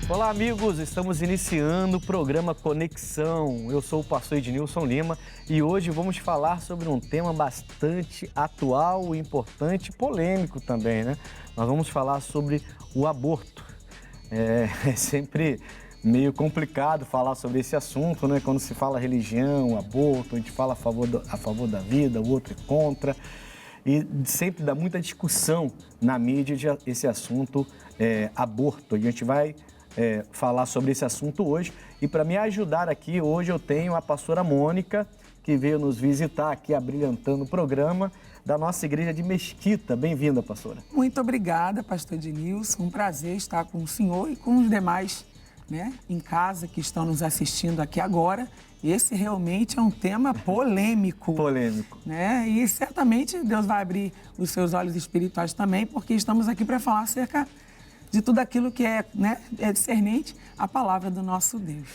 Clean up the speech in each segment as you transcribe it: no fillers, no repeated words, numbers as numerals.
Olá, amigos! Estamos iniciando o programa Conexão. Eu sou o pastor Ednilson Lima e hoje vamos falar sobre um tema bastante atual, importante e polêmico também, né? Nós vamos falar sobre o aborto. É sempre meio complicado falar sobre esse assunto, né? Quando se fala religião, aborto, a gente fala a favor da vida, o outro é contra. E sempre dá muita discussão na mídia esse assunto aborto. A gente vai falar sobre esse assunto hoje. E para me ajudar aqui, hoje eu tenho a pastora Mônica, que veio nos visitar aqui, abrilhantando o programa da nossa igreja de Mesquita. Bem-vinda, pastora. Muito obrigada, pastor Ednilson. Um prazer estar com o senhor e com os demais, em casa que estão nos assistindo aqui agora. Esse realmente é um tema polêmico. Polêmico. E certamente Deus vai abrir os seus olhos espirituais também, porque estamos aqui para falar acerca de tudo aquilo que é discernente à palavra do nosso Deus.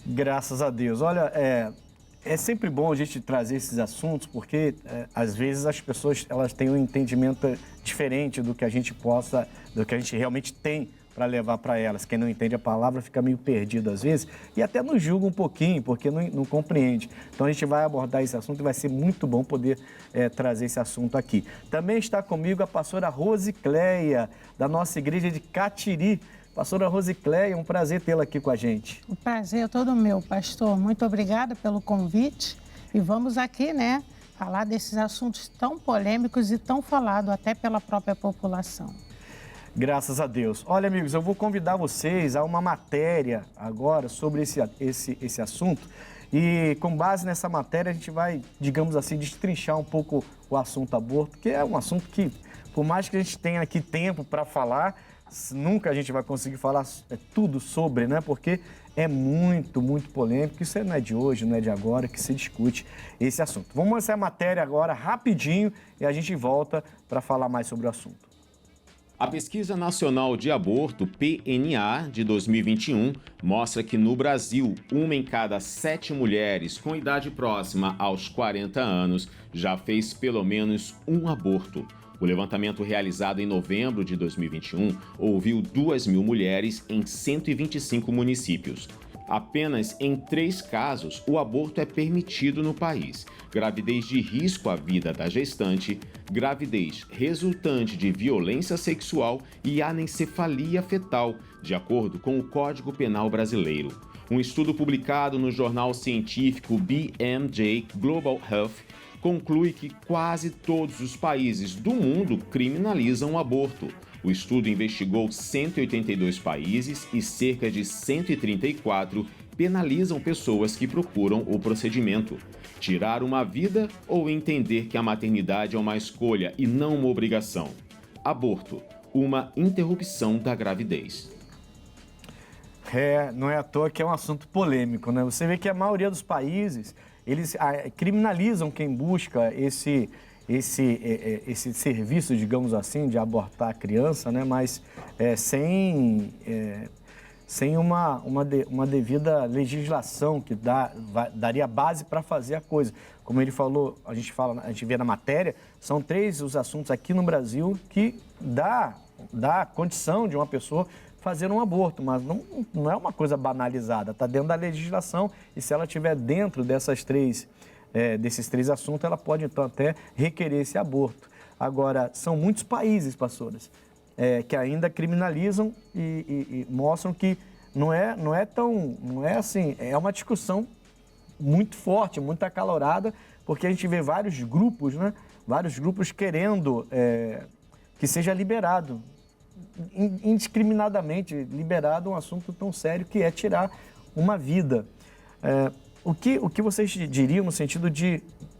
Graças a Deus. Olha, é sempre bom a gente trazer esses assuntos, porque às vezes as pessoas elas têm um entendimento diferente do que a gente realmente tem para levar para elas. Quem não entende a palavra fica meio perdido às vezes e até nos julga um pouquinho, porque não compreende. Então a gente vai abordar esse assunto e vai ser muito bom poder trazer esse assunto aqui. Também está comigo a pastora Rosicléia, da nossa igreja de Catiri. Pastora Rosicléia, um prazer tê-la aqui com a gente. O prazer é todo meu, pastor. Muito obrigada pelo convite. E vamos aqui, falar desses assuntos tão polêmicos e tão falados até pela própria população. Graças a Deus. Olha, amigos, eu vou convidar vocês a uma matéria agora sobre esse assunto. E com base nessa matéria a gente vai, digamos assim, destrinchar um pouco o assunto aborto, que é um assunto que, por mais que a gente tenha aqui tempo para falar, nunca a gente vai conseguir falar tudo sobre, porque é muito, muito polêmico. Isso não é de hoje, não é de agora que se discute esse assunto. Vamos lançar a matéria agora rapidinho e a gente volta para falar mais sobre o assunto. A Pesquisa Nacional de Aborto, PNA, de 2021, mostra que no Brasil, 1 em cada 7 mulheres com idade próxima aos 40 anos já fez pelo menos um aborto. O levantamento realizado em novembro de 2021 ouviu 2.000 mulheres em 125 municípios. Apenas em 3 casos o aborto é permitido no país: gravidez de risco à vida da gestante, gravidez resultante de violência sexual e anencefalia fetal, de acordo com o Código Penal Brasileiro. Um estudo publicado no jornal científico BMJ Global Health conclui que quase todos os países do mundo criminalizam o aborto. O estudo investigou 182 países e cerca de 134 penalizam pessoas que procuram o procedimento. Tirar uma vida ou entender que a maternidade é uma escolha e não uma obrigação. Aborto, uma interrupção da gravidez. Não é à toa que é um assunto polêmico, né? Você vê que a maioria dos países, eles criminalizam quem busca esse serviço, digamos assim, de abortar a criança, mas sem uma devida legislação que daria base para fazer a coisa. Como ele falou, a gente vê na matéria, são 3 os assuntos aqui no Brasil que dá condição de uma pessoa fazer um aborto, mas não é uma coisa banalizada, está dentro da legislação e se ela estiver dentro desses 3 assuntos, ela pode então até requerer esse aborto. Agora, são muitos países, pastoras, que ainda criminalizam e mostram que não é assim, é uma discussão muito forte, muito acalorada, porque a gente vê vários grupos querendo que seja liberado, indiscriminadamente liberado um assunto tão sério que é tirar uma vida. O que vocês diriam no sentido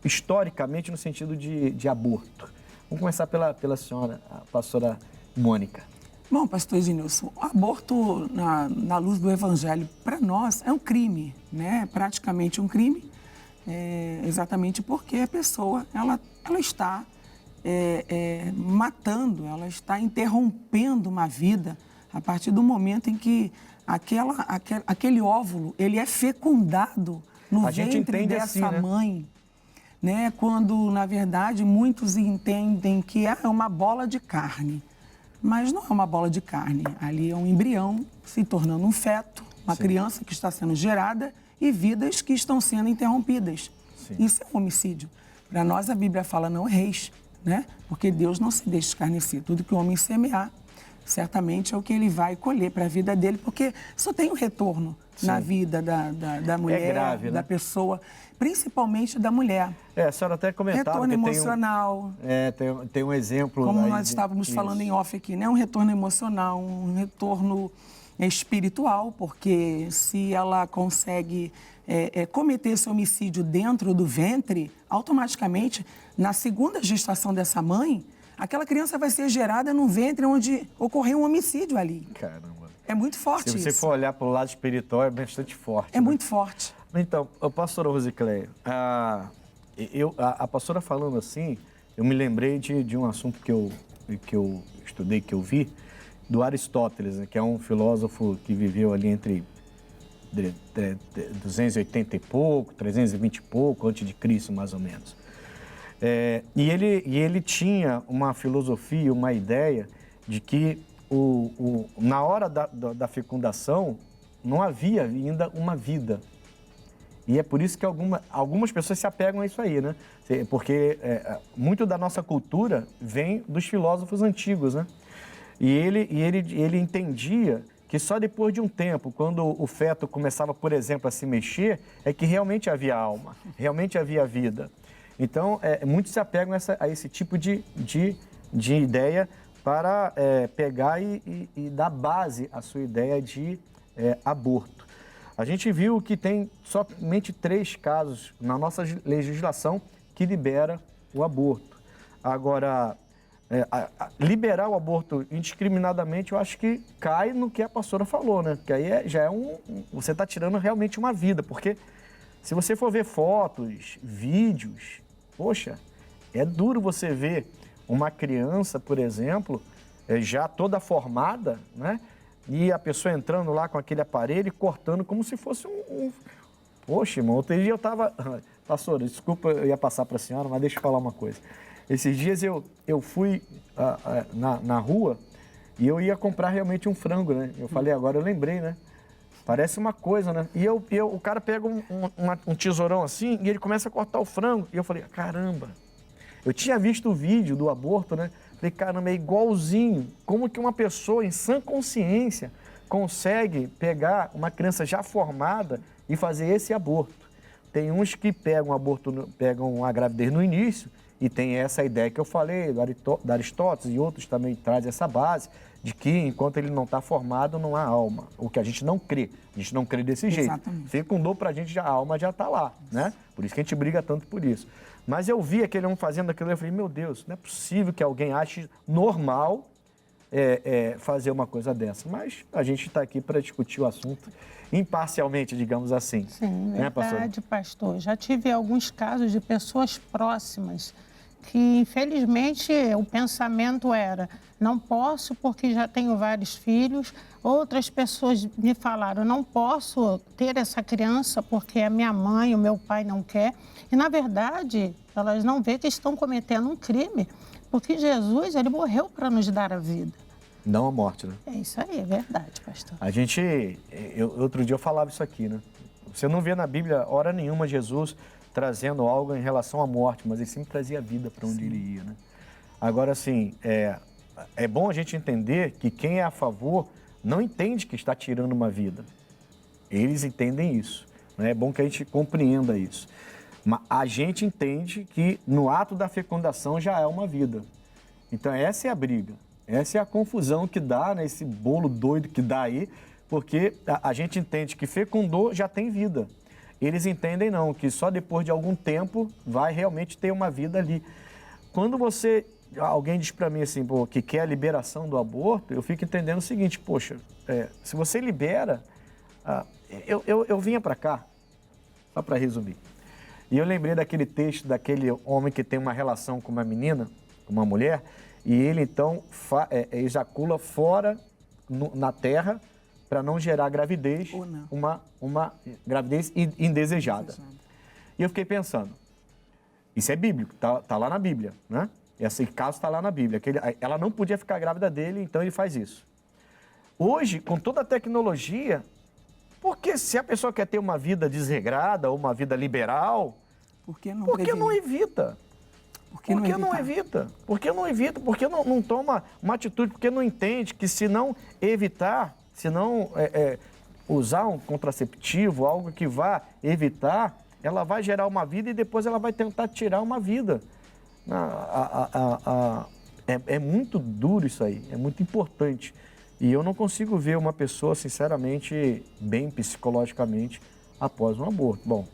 historicamente, no sentido de aborto? Vamos começar pela senhora, a pastora Mônica. Bom, pastor Ednilson, o aborto na luz do Evangelho, para nós, é um crime, praticamente um crime, exatamente porque a pessoa ela está matando, ela está interrompendo uma vida a partir do momento em que aquele óvulo ele é fecundado no ventre dessa assim, mãe, quando, na verdade, muitos entendem que é uma bola de carne. mas não é uma bola de carne. Ali é um embrião se tornando um feto, uma criança que está sendo gerada e vidas que estão sendo interrompidas. Sim. Isso é um homicídio. Para nós, a Bíblia fala, não erreis, né? Porque Deus não se deixa escarnecer. Tudo que o homem semear, certamente é o que ele vai colher para a vida dele, porque só tem um retorno na vida da mulher, grave, né? da pessoa, principalmente da mulher. A senhora até comentava retorno que emocional. Tem um exemplo... Como nós estávamos falando em off aqui, né? Um retorno emocional, um retorno espiritual, porque se ela consegue cometer esse homicídio dentro do ventre, automaticamente, na segunda gestação dessa mãe, aquela criança vai ser gerada num ventre onde ocorreu um homicídio ali. Caramba. É muito forte isso. Se você for olhar para o lado espiritual, é bastante forte. É muito forte. Então, pastora Rosicléia, a pastora falando assim, eu me lembrei de um assunto que eu estudei, que eu vi, do Aristóteles, né, que é um filósofo que viveu ali entre 280 e pouco, 320 e pouco, antes de Cristo, mais ou menos. E ele tinha uma filosofia, uma ideia de que na hora da fecundação não havia ainda uma vida. E é por isso que algumas pessoas se apegam a isso aí, né? Porque muito da nossa cultura vem dos filósofos antigos, né? E ele entendia que só depois de um tempo, quando o feto começava, por exemplo, a se mexer, é que realmente havia alma, realmente havia vida. Então, muitos se apegam a esse tipo de ideia para pegar e dar base à sua ideia de aborto. A gente viu que tem somente 3 casos na nossa legislação que libera o aborto. Agora, liberar o aborto indiscriminadamente, eu acho que cai no que a pastora falou, né? Que aí já é você está tirando realmente uma vida, porque se você for ver fotos, vídeos, poxa, é duro você ver uma criança, por exemplo, já toda formada, né? E a pessoa entrando lá com aquele aparelho e cortando como se fosse Poxa, irmão, outro dia eu estava... Pastor, desculpa, eu ia passar para a senhora, mas deixa eu falar uma coisa. Esses dias eu fui na rua e eu ia comprar realmente um frango, né? Eu falei, agora eu lembrei, né? Parece uma coisa, né? E o cara pega um tesourão assim e ele começa a cortar o frango. E eu falei, caramba, eu tinha visto o vídeo do aborto, né? Falei, caramba, é igualzinho. Como que uma pessoa em sã consciência consegue pegar uma criança já formada e fazer esse aborto? Tem uns que pegam a gravidez no início e tem essa ideia que eu falei, da Aristóteles, e outros também trazem essa base de que enquanto ele não está formado, não há alma. O que a gente não crê. A gente não crê desse jeito. Exatamente. Fecundou pra gente, a alma já está lá, né? Por isso que a gente briga tanto por isso. Mas eu vi aquele homem fazendo aquilo e eu falei, meu Deus, não é possível que alguém ache normal fazer uma coisa dessa. Mas a gente está aqui para discutir o assunto imparcialmente, digamos assim. Sim, né, verdade, pastor. Já tive alguns casos de pessoas próximas que, infelizmente, o pensamento era, não posso porque já tenho vários filhos. Outras pessoas me falaram, não posso ter essa criança porque a minha mãe, o meu pai não quer. E, na verdade, elas não veem que estão cometendo um crime, porque Jesus, ele morreu para nos dar a vida. Não a morte, né? É isso aí, é verdade, pastor. Outro dia eu falava isso aqui, né? Você não vê na Bíblia, hora nenhuma, Jesus trazendo algo em relação à morte, mas ele sempre trazia vida para onde ele ia, né? Agora, assim, é bom a gente entender que quem é a favor não entende que está tirando uma vida. Eles entendem isso, né? É bom que a gente compreenda isso. Mas a gente entende que no ato da fecundação já é uma vida. Então, essa é a briga. Essa é a confusão que dá, né? Esse bolo doido que dá aí, porque a gente entende que fecundou já tem vida. Eles entendem não, que só depois de algum tempo vai realmente ter uma vida ali. Quando alguém diz para mim assim, pô, que quer a liberação do aborto, eu fico entendendo o seguinte, poxa, se você libera... eu vinha para cá, só para resumir, e eu lembrei daquele texto daquele homem que tem uma relação com uma menina, com uma mulher, e ele então ejacula fora na terra para não gerar gravidez, uma gravidez indesejada. E eu fiquei pensando, isso é bíblico, tá lá na Bíblia, né? Esse caso está lá na Bíblia. Ela não podia ficar grávida dele, então ele faz isso. Hoje, com toda a tecnologia, porque se a pessoa quer ter uma vida desregrada ou uma vida liberal, por que não evita? Por que não evita? Por que não evita? Por que não toma uma atitude? Porque não entende que se não evitar, se não usar um contraceptivo, algo que vá evitar, ela vai gerar uma vida e depois ela vai tentar tirar uma vida. É muito duro isso aí, é muito importante. E eu não consigo ver uma pessoa, sinceramente, bem psicologicamente após um aborto. Bom,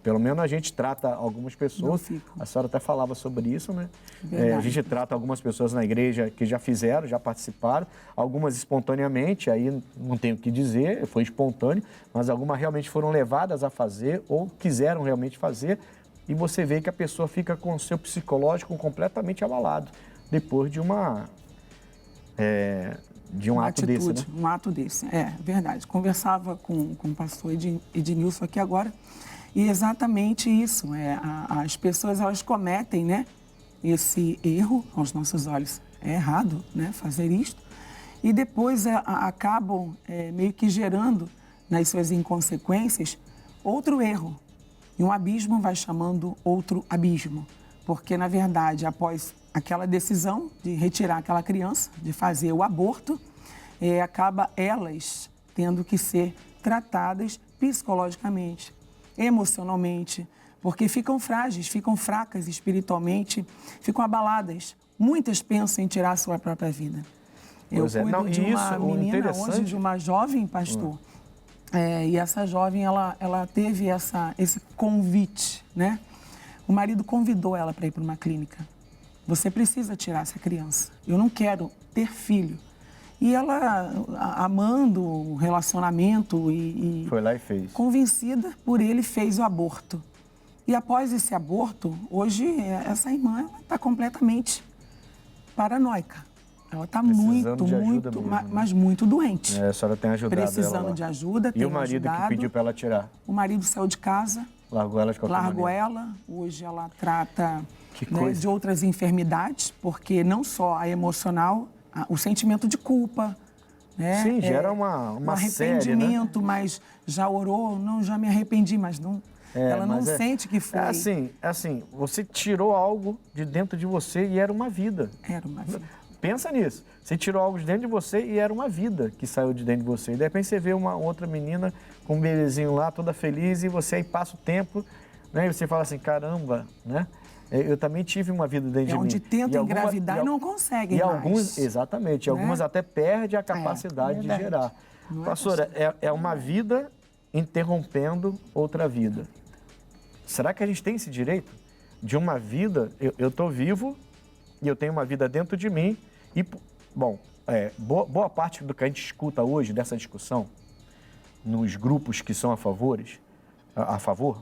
pelo menos a gente trata algumas pessoas, a senhora até falava sobre isso, né? A gente trata algumas pessoas na igreja que já fizeram, já participaram, algumas espontaneamente, aí não tenho o que dizer, foi espontâneo, mas algumas realmente foram levadas a fazer ou quiseram realmente fazer, e você vê que a pessoa fica com o seu psicológico completamente abalado depois de um ato desse, né? Um ato desse, é verdade. Conversava com o pastor Ednilson aqui agora, e exatamente isso, as pessoas elas cometem, né, esse erro aos nossos olhos. É errado, né, fazer isto, e depois acabam meio que gerando nas suas inconsequências outro erro. E um abismo vai chamando outro abismo, porque na verdade, após aquela decisão de retirar aquela criança, de fazer o aborto, acaba elas tendo que ser tratadas psicologicamente, emocionalmente, porque ficam frágeis, ficam fracas espiritualmente, ficam abaladas. Muitas pensam em tirar a sua própria vida. Eu cuido de uma menina hoje, de uma jovem, pastor, e essa jovem, ela teve esse convite, né? O marido convidou ela para ir para uma clínica. Você precisa tirar essa criança. Eu não quero ter filho. E ela, amando o relacionamento e foi lá e fez. Convencida por ele, fez o aborto. E após esse aborto, hoje, essa irmã está completamente paranoica. Ela está mas muito doente. A senhora tem ajudado precisando ela de ajuda, E o marido que pediu para ela tirar? O marido saiu de casa. Largou ela de qualquer maneira. Largou ela. Hoje ela trata de outras enfermidades, porque não só a emocional, o sentimento de culpa, né? Sim, gera uma arrependimento, série, né? Mas já orou, não, já me arrependi, mas não. Ela não sente que foi. Assim, você tirou algo de dentro de você e era uma vida. Era uma vida. Pensa nisso. Você tirou algo de dentro de você e era uma vida que saiu de dentro de você. E de repente você vê uma outra menina com um bebezinho lá, toda feliz, e você aí passa o tempo, né? E você fala assim, caramba, né? Eu também tive uma vida dentro de mim. Onde tenta engravidar e não conseguem mais. Exatamente. E algumas até perdem a capacidade de gerar. Pastora, é uma vida interrompendo outra vida. Será que a gente tem esse direito de uma vida? Eu estou vivo e eu tenho uma vida dentro de mim. E, bom, boa parte do que a gente escuta hoje, dessa discussão, nos grupos que são a favor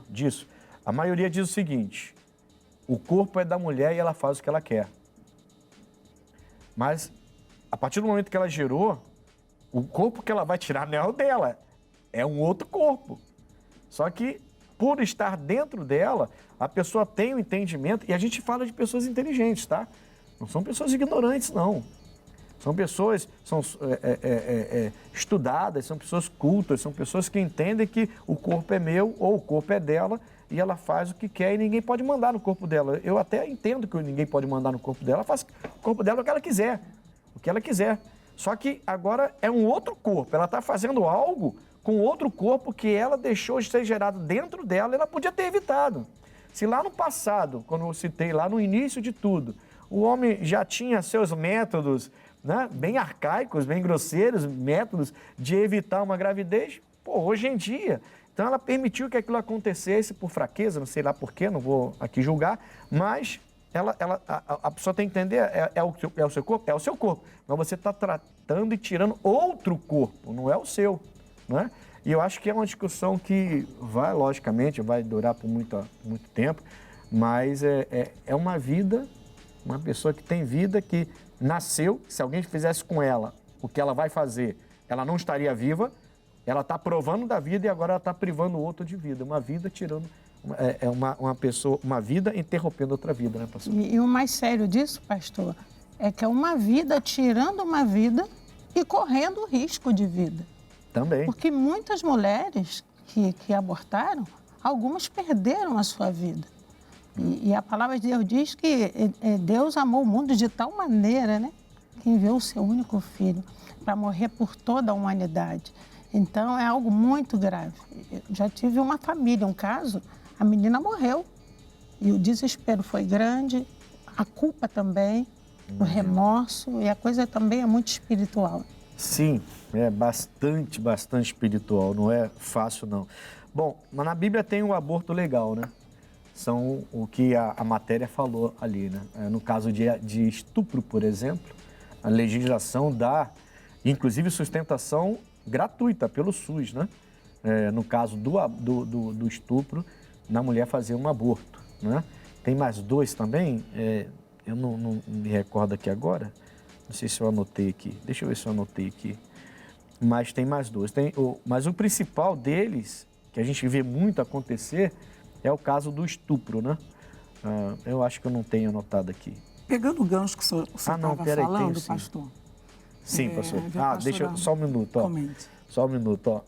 disso, a maioria diz o seguinte: o corpo é da mulher e ela faz o que ela quer. Mas, a partir do momento que ela gerou, o corpo que ela vai tirar não é o dela, é um outro corpo. Só que, por estar dentro dela, a pessoa tem o entendimento, e a gente fala de pessoas inteligentes, tá? Não são pessoas ignorantes, não. São pessoas estudadas, são pessoas cultas, são pessoas que entendem que o corpo é meu ou o corpo é dela e ela faz o que quer e ninguém pode mandar no corpo dela. Eu até entendo que ninguém pode mandar no corpo dela, ela faz o corpo dela o que ela quiser, Só que agora é um outro corpo, ela está fazendo algo com outro corpo que ela deixou de ser gerado dentro dela, ela podia ter evitado. Se lá no passado, quando eu citei lá no início de tudo, o homem já tinha seus métodos, né, bem arcaicos, bem grosseiros, métodos de evitar uma gravidez, hoje em dia. Então ela permitiu que aquilo acontecesse por fraqueza, não sei lá por quê, não vou aqui julgar, mas a pessoa tem que entender, é o seu corpo? É o seu corpo, mas você está tratando e tirando outro corpo, não é o seu, né? E eu acho que é uma discussão que logicamente, vai durar por muito tempo, mas é uma vida, uma pessoa que tem vida, que nasceu, se alguém fizesse com ela o que ela vai fazer, ela não estaria viva, ela está provando da vida e agora ela está privando o outro de vida, uma vida tirando uma pessoa, uma vida interrompendo outra vida, né, pastor? E o mais sério disso, pastor, é que é uma vida tirando uma vida e correndo risco de vida. Também. Porque muitas mulheres que abortaram, algumas perderam a sua vida. E a palavra de Deus diz que Deus amou o mundo de tal maneira, né, que enviou o seu único filho para morrer por toda a humanidade. Então, é algo muito grave. Eu já tive uma família, um caso, a menina morreu. E o desespero foi grande, a culpa também, o remorso, e a coisa também é muito espiritual. Sim, é bastante espiritual, não é fácil não. Bom, mas na Bíblia tem o aborto legal, né? São o que a matéria falou ali, né? No caso de estupro, por exemplo, a legislação dá, inclusive, sustentação gratuita pelo SUS, né? No caso do estupro, na mulher fazer um aborto, né? Tem mais dois também, eu não me recordo aqui agora, não sei se eu anotei aqui, deixa eu ver se eu anotei aqui, mas tem mais dois. Mas o principal deles, que a gente vê muito acontecer, é o caso do estupro, né? Eu acho que eu não tenho anotado aqui. Pegando o gancho que o senhor estava falando, tenho, pastor. Sim, pastor. Deixa eu, só um minuto, Comente. Só um minuto,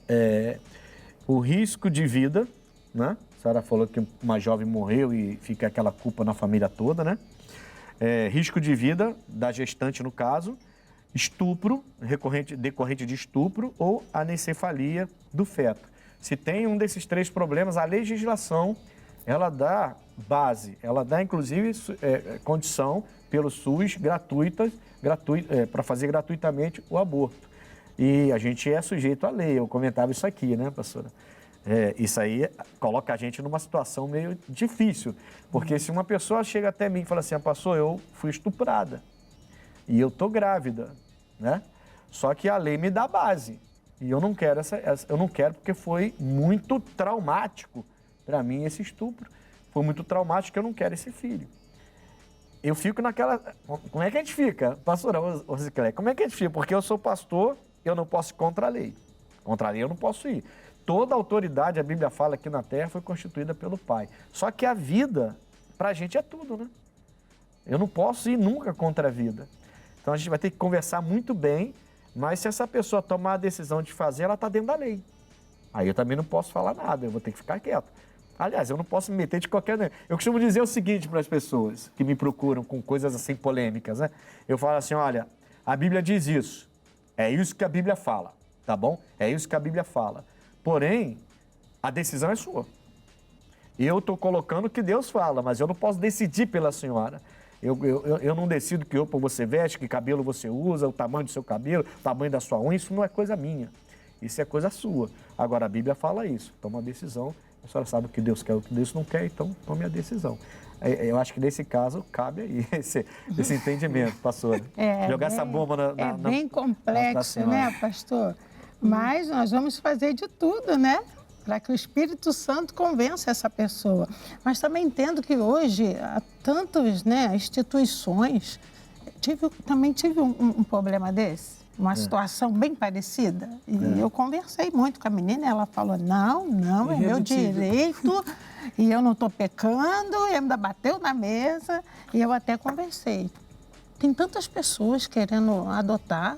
o risco de vida, né? A senhora falou que uma jovem morreu e fica aquela culpa na família toda, né? Risco de vida da gestante, no caso, estupro, decorrente de estupro ou anencefalia do feto. Se tem um desses três problemas, a legislação, ela dá base, ela dá, inclusive, condição pelo SUS para fazer gratuitamente o aborto. E a gente é sujeito à lei, eu comentava isso aqui, né, pastora? Isso aí coloca a gente numa situação meio difícil, porque se uma pessoa chega até mim e fala assim, pastor, eu fui estuprada e eu tô grávida, né? Só que a lei me dá base e eu não quero eu não quero porque foi muito traumático para mim esse estupro, foi muito traumático que eu não quero esse filho. Eu fico naquela... Como é que a gente fica, pastora Rosicléia? Como é que a gente fica? Porque eu sou pastor, eu não posso ir contra a lei. Contra a lei eu não posso ir. Toda a autoridade, a Bíblia fala, aqui na terra foi constituída pelo Pai. Só que a vida, pra gente, é tudo, né? Eu não posso ir nunca contra a vida. Então a gente vai ter que conversar muito bem, mas se essa pessoa tomar a decisão de fazer, ela está dentro da lei. Aí eu também não posso falar nada, eu vou ter que ficar quieto. Aliás, eu não posso me meter de qualquer... Eu costumo dizer o seguinte para as pessoas que me procuram com coisas assim polêmicas, né? Eu falo assim, olha, a Bíblia diz isso. É isso que a Bíblia fala, tá bom? É isso que a Bíblia fala. Porém, a decisão é sua. Eu estou colocando o que Deus fala, mas eu não posso decidir pela senhora. Eu não decido que roupa você veste, que cabelo você usa, o tamanho do seu cabelo, o tamanho da sua unha, isso não é coisa minha. Isso é coisa sua. Agora, a Bíblia fala isso. Toma uma decisão, a senhora sabe o que Deus quer, o que Deus não quer, então tome a decisão. Eu acho que nesse caso cabe aí esse entendimento, pastora. Jogar essa bomba na bem complexo, né, pastor? Mas nós vamos fazer de tudo, né? Para que o Espírito Santo convença essa pessoa. Mas também entendo que hoje há tantas, né, instituições. Também tive um problema desse, uma situação bem parecida. E eu conversei muito com a menina e ela falou, não, é meu direito e eu não estou pecando, e ainda bateu na mesa. E eu até conversei. Tem tantas pessoas querendo adotar,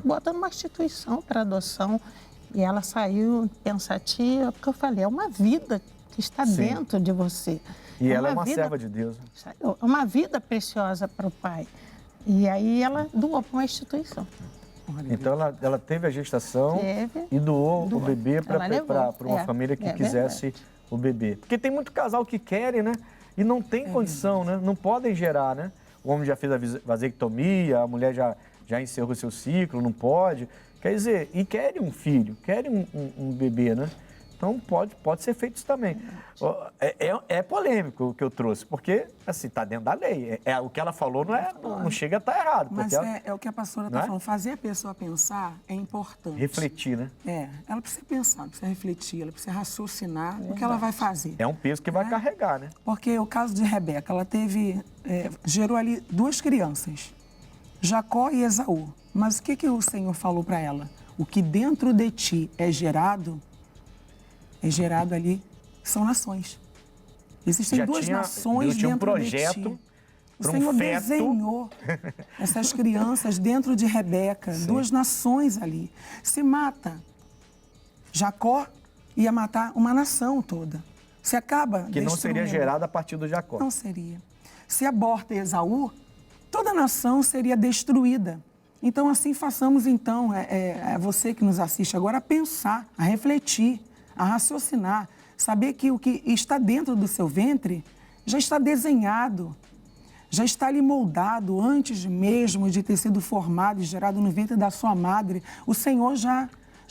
bota numa instituição para adoção. E ela saiu pensativa, porque eu falei, é uma vida que está dentro de você. E ela é uma serva de Deus. É uma vida preciosa para o pai. E aí ela doou para uma instituição. Então ela teve a gestação e doou o bebê para uma família que quisesse o bebê. Porque tem muito casal que querem, né? E não tem condição, né? Não podem gerar, né? O homem já fez a vasectomia, a mulher já encerrou seu ciclo, não pode. Quer dizer, e querem um filho, querem um bebê, né? Então pode ser feito isso também. É polêmico o que eu trouxe, porque assim, está dentro da lei. O que ela falou não chega a estar errado. Mas é o que a pastora está falando. Fazer a pessoa pensar é importante. Refletir, né? Ela precisa pensar, precisa refletir, ela precisa raciocinar o que ela vai fazer. É um peso que vai carregar, né? Porque o caso de Rebeca, ela gerou ali 2 crianças, Jacó e Esaú. Mas o que o Senhor falou para ela? O que dentro de ti é gerado ali são nações. Existem duas nações Deus tinha um dentro projeto de ti. O para Senhor um feto. desenhou essas crianças dentro de Rebeca, duas nações ali. Se mata Jacó, ia matar uma nação toda. Se acaba Que não seria destruindo. gerada a partir do Jacó. Não seria. Se aborta Esaú, toda a nação seria destruída. Então, assim façamos, então, você que nos assiste agora, a pensar, a refletir, a raciocinar, saber que o que está dentro do seu ventre já está desenhado, já está ali moldado antes mesmo de ter sido formado e gerado no ventre da sua madre. O Senhor já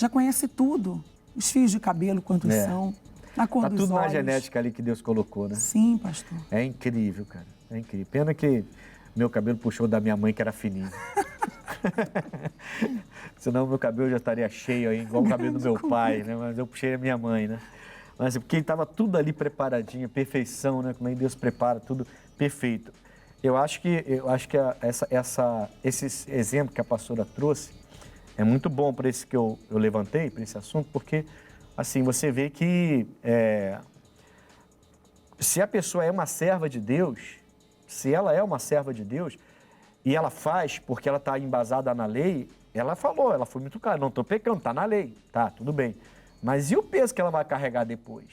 conhece tudo, os fios de cabelo, quantos são, a cor dos olhos. Tá tudo na genética ali que Deus colocou, né? Sim, pastor. É incrível, cara. É incrível. Pena que meu cabelo puxou da minha mãe, que era fininho. Senão meu cabelo já estaria cheio aí, igual o cabelo do meu pai, né? Mas eu puxei a minha mãe, né? Mas porque estava tudo ali preparadinho, perfeição, né? Como é que Deus prepara tudo perfeito. Eu acho que esse exemplo que a pastora trouxe é muito bom para esse que eu levantei, para esse assunto, porque assim, você vê que se a pessoa é uma serva de Deus, se ela é uma serva de Deus e ela faz porque ela está embasada na lei, ela foi muito clara, não estou pecando, está na lei, tá, tudo bem. Mas e o peso que ela vai carregar depois?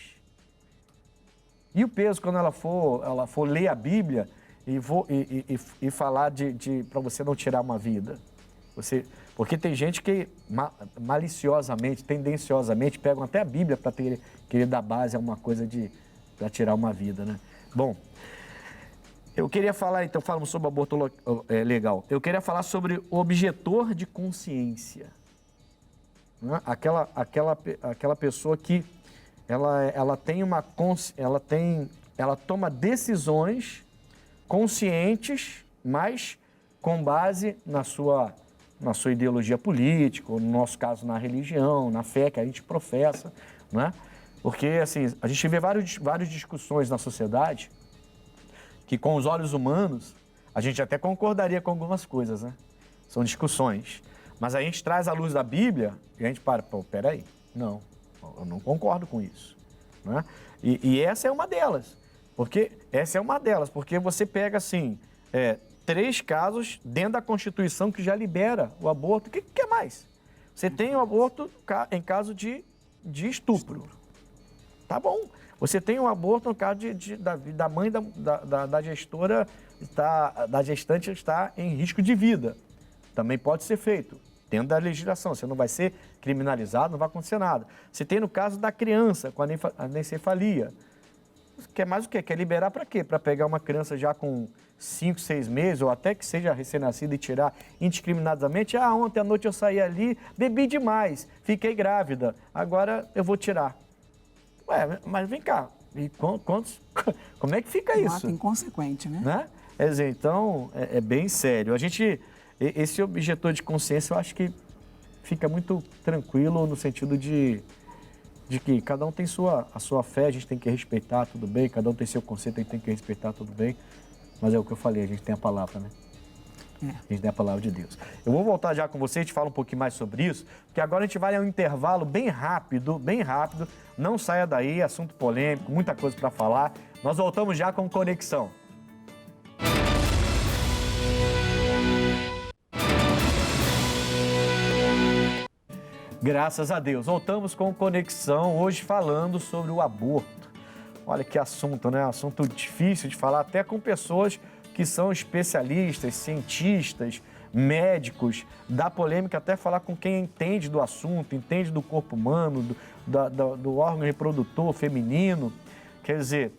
E o peso quando ela for ler a Bíblia e falar para você não tirar uma vida? Porque tem gente que maliciosamente, tendenciosamente, pegam até a Bíblia para querer dar base a uma coisa para tirar uma vida, né? Bom, eu queria falar, então, falamos sobre aborto legal. Eu queria falar sobre o objetor de consciência. Né? Aquela pessoa que ela toma decisões conscientes, mas com base na sua ideologia política, ou no nosso caso na religião, na fé que a gente professa, né? Porque assim, a gente vê várias discussões na sociedade que com os olhos humanos a gente até concordaria com algumas coisas, né? São discussões. Mas a gente traz à luz da Bíblia e a gente peraí, não, eu não concordo com isso, né? E essa é uma delas, porque você pega assim, 3 casos dentro da Constituição que já libera o aborto. O que é mais? Você tem o aborto em caso de estupro. Tá bom. Você tem um aborto no caso da mãe da gestora, da gestante está em risco de vida. Também pode ser feito dentro da legislação. Você não vai ser criminalizado, não vai acontecer nada. Você tem no caso da criança com a anencefalia. Quer mais o quê? Quer liberar para quê? Para pegar uma criança já com 5, 6 meses, ou até que seja recém-nascida e tirar indiscriminadamente. Ontem à noite eu saí ali, bebi demais, fiquei grávida, agora eu vou tirar. Ué, mas vem cá, e como é que fica isso? Um ato inconsequente, né? Quer dizer, então, é bem sério. Esse objetor de consciência, eu acho que fica muito tranquilo no sentido de que cada um tem a sua fé, a gente tem que respeitar, tudo bem, cada um tem seu conceito, a gente tem que respeitar, tudo bem, mas é o que eu falei, a gente tem a palavra, né? A gente tem a palavra de Deus. Eu vou voltar já com você, a gente fala um pouquinho mais sobre isso, porque agora a gente vai a um intervalo bem rápido, não saia daí, assunto polêmico, muita coisa para falar, nós voltamos já com Conexão. Graças a Deus. Voltamos com Conexão, hoje falando sobre o aborto. Olha que assunto, né? Assunto difícil de falar, até com pessoas que são especialistas, cientistas, médicos. Dá polêmica até falar com quem entende do assunto, entende do corpo humano, do órgão reprodutor feminino. Quer dizer,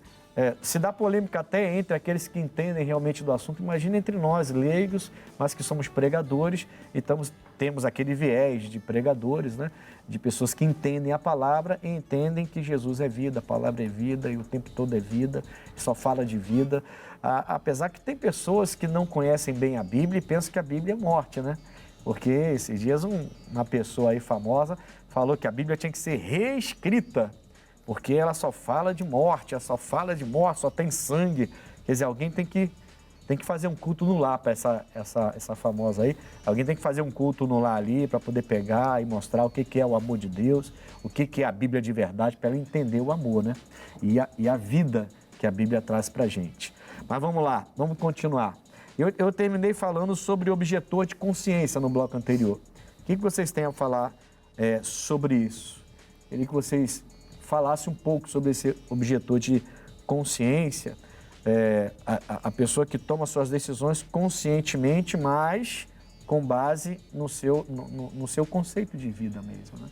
se dá polêmica até entre aqueles que entendem realmente do assunto, imagina entre nós, leigos, mas que somos pregadores e temos aquele viés de pregadores, né? De pessoas que entendem a palavra e entendem que Jesus é vida, a palavra é vida e o tempo todo é vida, só fala de vida. Apesar que tem pessoas que não conhecem bem a Bíblia e pensam que a Bíblia é morte, né? Porque esses dias uma pessoa aí famosa falou que a Bíblia tinha que ser reescrita, porque ela só fala de morte, só tem sangue. Quer dizer, alguém tem que fazer um culto no lar para essa famosa aí. Alguém tem que fazer um culto no lar ali para poder pegar e mostrar o que é o amor de Deus, o que é a Bíblia de verdade, para ela entender o amor, né? E a vida que a Bíblia traz para a gente. Mas vamos lá, vamos continuar. Eu terminei falando sobre objetor de consciência no bloco anterior. O que vocês têm a falar sobre isso? Queria que vocês falassem um pouco sobre esse objetor de consciência, a pessoa que toma suas decisões conscientemente, mas com base no seu conceito de vida mesmo, né?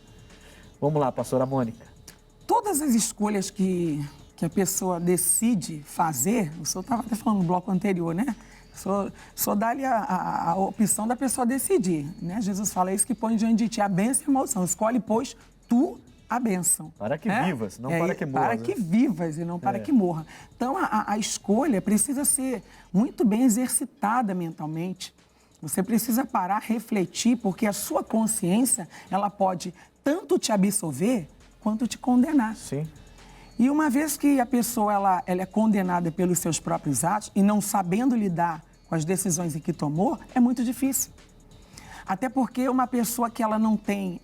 Vamos lá, pastora Mônica. Todas as escolhas que a pessoa decide fazer, o senhor estava até falando no bloco anterior, né? Só dá-lhe a opção da pessoa decidir, né? Jesus fala isso, que põe diante de ti a bênção e a maldição. Escolhe, pois, tu a bênção. Para que vivas, não para que morras. Para que vivas e não para que morra. Então, a escolha precisa ser muito bem exercitada mentalmente. Você precisa parar, refletir, porque a sua consciência, ela pode tanto te absolver quanto te condenar. Sim. E uma vez que a pessoa ela é condenada pelos seus próprios atos e não sabendo lidar com as decisões em que tomou, é muito difícil. Até porque uma pessoa que ela não tem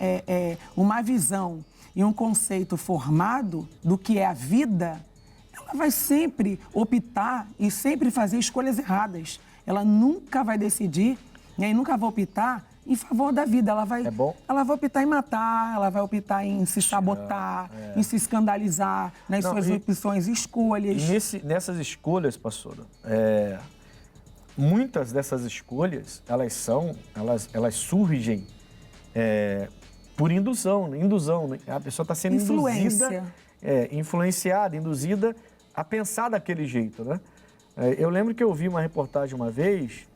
uma visão e um conceito formado do que é a vida, ela vai sempre optar e sempre fazer escolhas erradas. Ela nunca vai decidir, né, e nunca vai optar em favor da vida. Ela vai optar em matar, ela vai optar em se sabotar, em se escandalizar nas suas opções e escolhas. E nessas escolhas, pastora, muitas dessas escolhas, elas surgem por induzão. A pessoa está sendo influenciada, induzida a pensar daquele jeito, né? Eu lembro que eu vi uma reportagem uma vez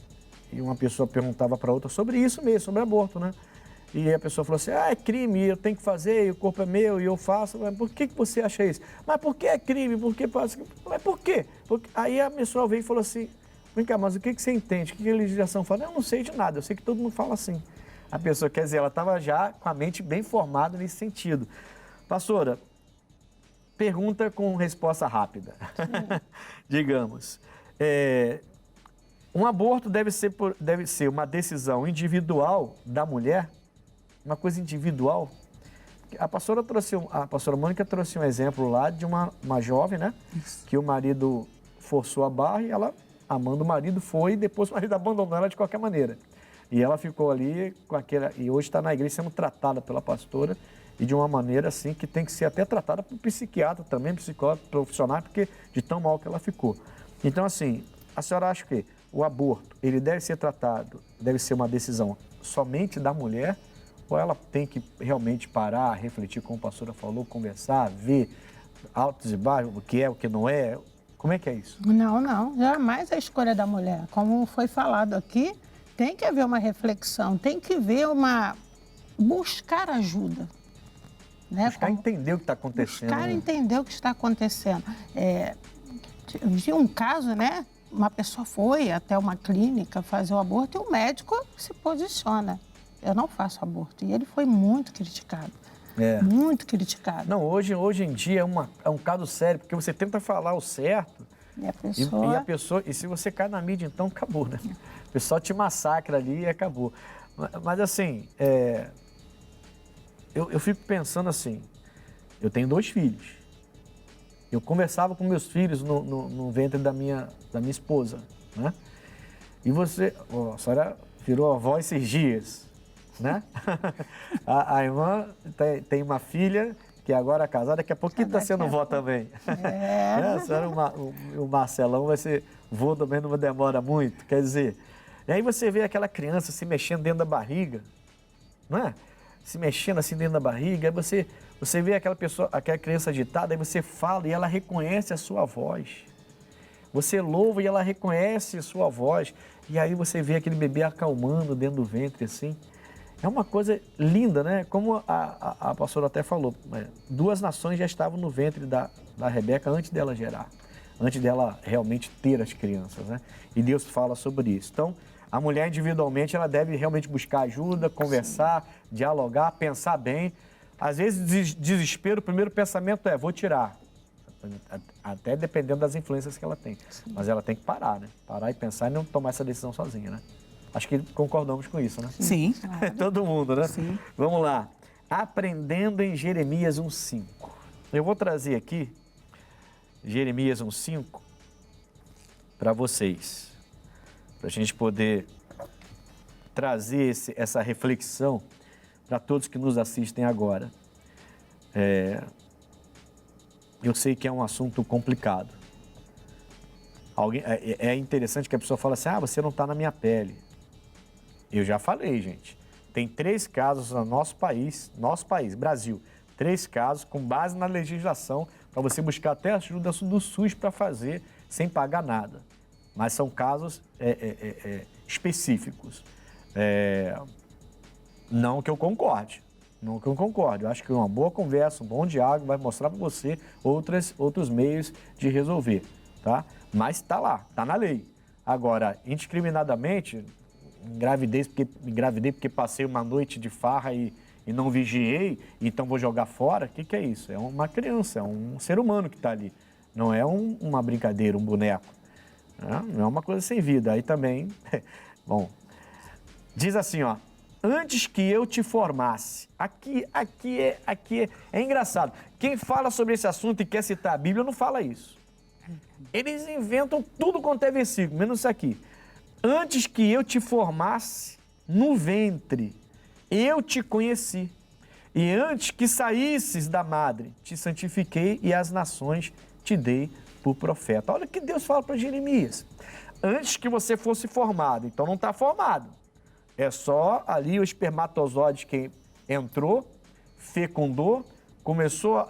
e uma pessoa perguntava para outra sobre isso mesmo, sobre aborto, né? E a pessoa falou assim, é crime, eu tenho que fazer, o corpo é meu e eu faço. Mas por que você acha isso? Mas por que é crime? Por que passa? Mas por quê? Porque... Aí a pessoa veio e falou assim, vem cá, mas o que você entende? O que a legislação fala? Eu não sei de nada, eu sei que todo mundo fala assim. A pessoa, quer dizer, ela estava já com a mente bem formada nesse sentido. Pastora, pergunta com resposta rápida. Digamos, um aborto deve ser uma decisão individual da mulher, uma coisa individual. A pastora Mônica trouxe um exemplo lá de uma jovem, né? Isso. Que o marido forçou a barra e ela, amando o marido, foi e depois o marido abandonou ela de qualquer maneira. E ela ficou ali com aquela... E hoje está na igreja sendo tratada pela pastora e de uma maneira assim que tem que ser até tratada por psiquiatra também, psicólogo profissional, porque de tão mal que ela ficou. Então, assim, a senhora acha que o aborto, ele deve ser tratado, deve ser uma decisão somente da mulher, ou ela tem que realmente parar, refletir, como a pastora falou, conversar, ver altos e baixos, o que é, o que não é? Como é que é isso? Não, jamais a escolha da mulher. Como foi falado aqui, tem que haver uma reflexão, tem que haver buscar ajuda. Né? Buscar entender o que está acontecendo. Buscar entender o que está acontecendo. Vi um caso, né? Uma pessoa foi até uma clínica fazer o aborto e o médico se posiciona. Eu não faço aborto. E ele foi muito criticado. Muito criticado. Não, hoje em dia é um caso sério, porque você tenta falar o certo e se você cai na mídia, então acabou, né? O pessoal te massacra ali e acabou. Mas assim, eu fico pensando assim, eu tenho 2 filhos. Eu conversava com meus filhos no ventre da minha esposa, né? E a senhora virou avó esses dias, né? A irmã tem uma filha que agora é casada, daqui a pouquinho está sendo vó também. A senhora, o Marcelão vai ser vô também, não demora muito, quer dizer. E aí você vê aquela criança se mexendo dentro da barriga, não é? Se mexendo assim dentro da barriga, aí você vê aquela criança agitada, aí você fala e ela reconhece a sua voz. Você louva e ela reconhece a sua voz. E aí você vê aquele bebê acalmando dentro do ventre, assim. É uma coisa linda, né? Como a pastora até falou, 2 nações já estavam no ventre da Rebeca antes dela gerar, antes dela realmente ter as crianças, né? E Deus fala sobre isso. Então, a mulher individualmente, ela deve realmente buscar ajuda, conversar, dialogar, pensar bem. Às vezes, desespero, o primeiro pensamento é, vou tirar. Até dependendo das influências que ela tem. Sim. Mas ela tem que parar, né? Parar e pensar e não tomar essa decisão sozinha, né? Acho que concordamos com isso, né? Sim. Claro. Todo mundo, né? Sim. Vamos lá. Aprendendo em Jeremias 1:5. Eu vou trazer aqui, Jeremias 1:5 para vocês, para a gente poder trazer essa reflexão para todos que nos assistem agora. Eu sei que é um assunto complicado. É interessante que a pessoa fala assim, você não está na minha pele. Eu já falei, gente. Tem 3 casos no nosso país, Brasil, 3 casos com base na legislação para você buscar até a ajuda do SUS para fazer sem pagar nada. Mas são casos específicos. Não que eu concorde. Eu acho que uma boa conversa, um bom diálogo vai mostrar para você outros meios de resolver, tá? Mas está lá, está na lei. Agora, indiscriminadamente, engravidei porque passei uma noite de farra e não vigiei, então vou jogar fora, o que é isso? É uma criança, é um ser humano que está ali. Não é uma brincadeira, um boneco. Não é uma coisa sem vida. Aí também, bom, diz assim, antes que eu te formasse. Aqui é engraçado. Quem fala sobre esse assunto e quer citar a Bíblia não fala isso. Eles inventam tudo quanto é versículo, menos isso aqui. Antes que eu te formasse no ventre, eu te conheci. E antes que saísses da madre, te santifiquei e as nações te dei por profeta. Olha o que Deus fala para Jeremias. Antes que você fosse formado, então não está formado. É só ali o espermatozoide que entrou, fecundou, começou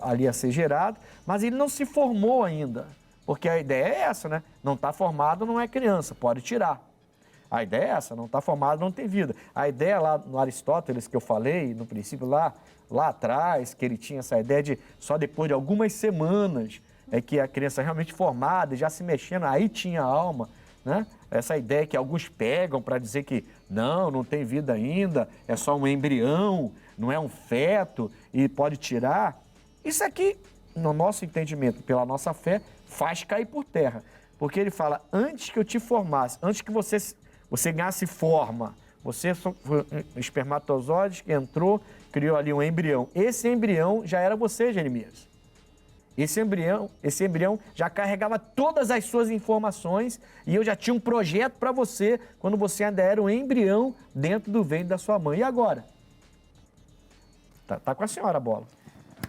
ali a ser gerado, mas ele não se formou ainda. Porque a ideia é essa, né? Não está formado, não é criança, pode tirar. A ideia é essa, não está formado, não tem vida. A ideia lá no Aristóteles, que eu falei no princípio lá atrás, que ele tinha essa ideia de só depois de algumas semanas é que a criança realmente formada, já se mexendo, aí tinha alma, né? Essa ideia que alguns pegam para dizer que não tem vida ainda, é só um embrião, não é um feto e pode tirar. Isso aqui, no nosso entendimento, pela nossa fé, faz cair por terra. Porque ele fala, antes que eu te formasse, antes que você ganhasse forma, você foi um espermatozoide que entrou, criou ali um embrião. Esse embrião já era você, Jeremias. Esse embrião já carregava todas as suas informações e eu já tinha um projeto para você quando você ainda era um embrião dentro do ventre da sua mãe. E agora? Tá com a senhora a bola.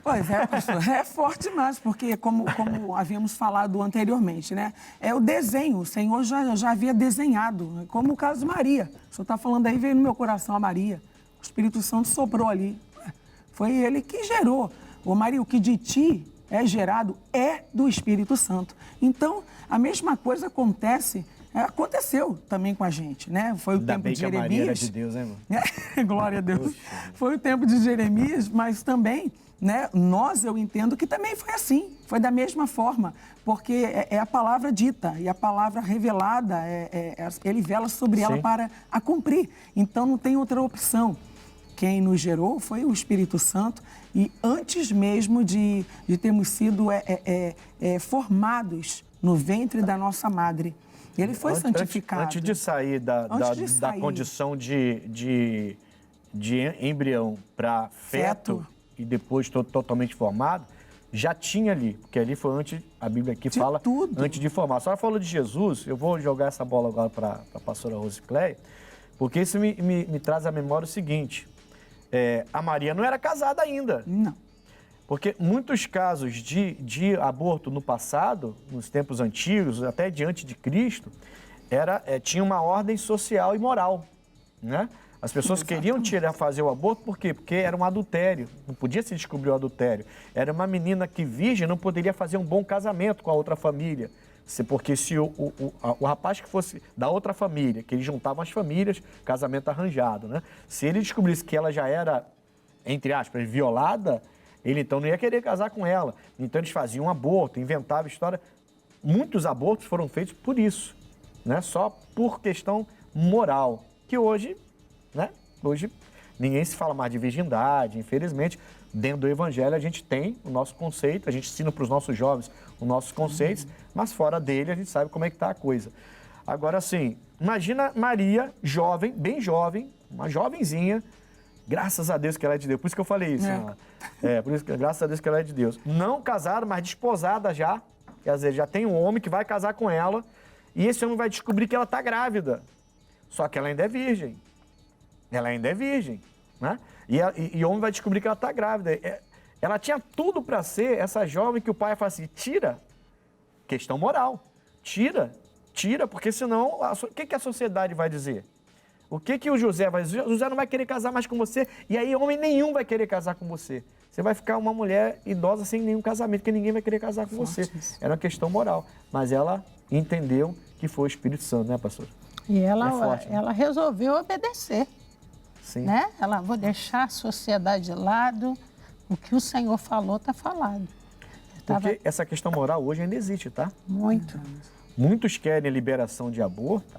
Pois é, pastor, é forte demais, porque como havíamos falado anteriormente, né? É o desenho, o Senhor já havia desenhado, como o caso de Maria. O senhor está falando aí, veio no meu coração a Maria. O Espírito Santo soprou ali. Foi ele que gerou. Ô Maria, o que de ti é gerado é do Espírito Santo. Então, a mesma coisa aconteceu também com a gente, né? Foi o tempo de Jeremias. Maria era de Deus, hein, irmão? Glória a Deus. Foi o tempo de Jeremias, mas também, né? Eu entendo que também foi assim, foi da mesma forma, porque é a palavra dita e a palavra revelada, ele vela sobre ela para a cumprir. Então, não tem outra opção. Quem nos gerou foi o Espírito Santo e antes mesmo de termos sido formados no ventre da nossa madre, ele foi santificado. Antes de sair da condição de embrião para feto e depois totalmente formado, já tinha ali, porque ali foi antes, a Bíblia aqui fala, antes de formar. A senhora falou de Jesus, eu vou jogar essa bola agora para a pastora Rosicléia, porque isso me traz à memória o seguinte, a Maria não era casada ainda. Não. Porque muitos casos de aborto no passado, nos tempos antigos, até diante de Cristo, tinha uma ordem social e moral, né? As pessoas queriam fazer o aborto, por quê? Porque era um adultério, não podia se descobrir o adultério. Era uma menina que virgem não poderia fazer um bom casamento com a outra família. Porque se o rapaz que fosse da outra família, que eles juntavam as famílias, casamento arranjado, né? Se ele descobrisse que ela já era, entre aspas, violada, ele então não ia querer casar com ela. Então eles faziam um aborto, inventavam história. Muitos abortos foram feitos por isso, né? Só por questão moral, que hoje, né? Hoje ninguém se fala mais de virgindade, infelizmente. Dentro do Evangelho a gente tem o nosso conceito, a gente ensina para os nossos jovens os nossos conceitos, mas fora dele a gente sabe como é que está a coisa. Agora, assim, imagina Maria, jovem, bem jovem, uma jovenzinha, Graças a Deus que ela é de Deus. Por isso que eu falei isso. Por isso que, graças a Deus que ela é de Deus. Não casada, mas desposada já. Quer dizer, já tem um homem que vai casar com ela. E esse homem vai descobrir que ela está grávida. Só que ela ainda é virgem. Ela ainda é virgem, né? E o homem vai descobrir que ela está grávida. Ela tinha tudo para ser essa jovem que o pai fala assim, tira, questão moral, tira, porque senão, o que a sociedade vai dizer? O que o José vai dizer? O José não vai querer casar mais com você, e aí homem nenhum vai querer casar com você. Você vai ficar uma mulher idosa sem nenhum casamento, porque ninguém vai querer casar com você. Era uma questão moral, mas ela entendeu que foi o Espírito Santo, né, pastor? E ela, forte, né? ela resolveu obedecer. Sim. Né? Ela, vou deixar a sociedade de lado, o que o Senhor falou está falado. Porque essa questão moral hoje ainda existe, tá? Muito. Muitos querem a liberação de aborto.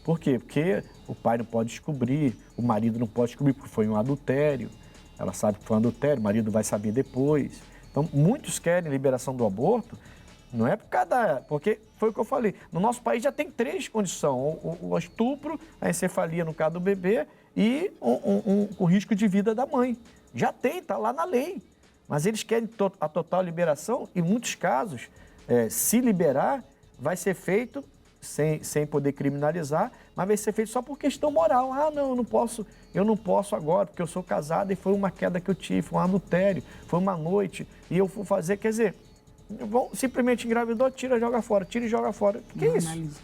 Por quê? Porque o pai não pode descobrir, o marido não pode descobrir porque foi um adultério. Ela sabe que foi um adultério, o marido vai saber depois. Então, muitos querem a liberação do aborto, não é por causa porque foi o que eu falei, no nosso país já tem 3 condições, o estupro, a encefalia no caso do bebê e o risco de vida da mãe. Já tem, está lá na lei. Mas eles querem a total liberação e, em muitos casos, se liberar, vai ser feito sem poder criminalizar, mas vai ser feito só por questão moral. Ah, não, eu não posso agora, porque eu sou casada e foi uma queda que eu tive, foi um adultério, foi uma noite, e eu vou fazer, quer dizer, simplesmente engravidou, tira, joga fora, tira e joga fora. O que é isso?